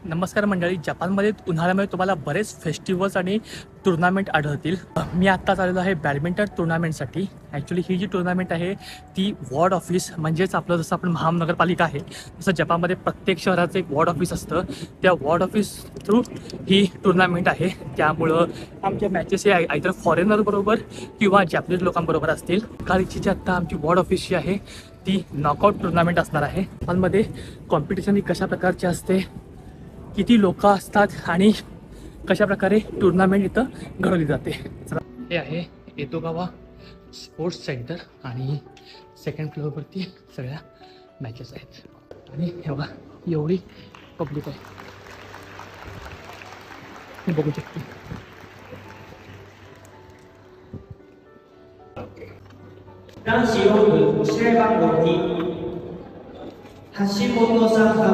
नमस्कार मंडळी. जपानमध्ये उन्हाळ्यामध्ये तुम्हाला बरेच फेस्टिवल्स आणि टुर्नामेंट आढळतील. मी आत्ताच आलेलो आहे बॅडमिंटन टुर्नामेंटसाठी. ॲक्च्युली ही जी टुर्नामेंट आहे ती वॉर्ड ऑफिस म्हणजेच आपलं जसं आपण महानगरपालिका आहे तसं जपानमध्ये प्रत्येक शहराचं एक वॉर्ड ऑफिस असतं. त्या वॉर्ड ऑफिस थ्रू ही टुर्नामेंट आहे. त्यामुळं आमच्या मॅचेस हे आयदर फॉरेनर बरोबर किंवा जॅपनीज लोकांबरोबर असतील. कालची जी आत्ता आमची वॉर्ड ऑफिसची आहे ती नॉकआउट टुर्नामेंट असणार आहे. जपानमध्ये कॉम्पिटिशन ही कशा प्रकारची असते, किती लोक असतात आणि कशा प्रकारे टुर्नामेंट इथं घडवली जाते. हे आहे एतोगावा स्पोर्ट्स सेंटर आणि सेकंड फ्लोअरवरती सगळ्या मॅचेस आहेत आणि हे बघा एवढी पब्लिक आहे, हे बघू शकते. 男子4部試合番号2橋本さん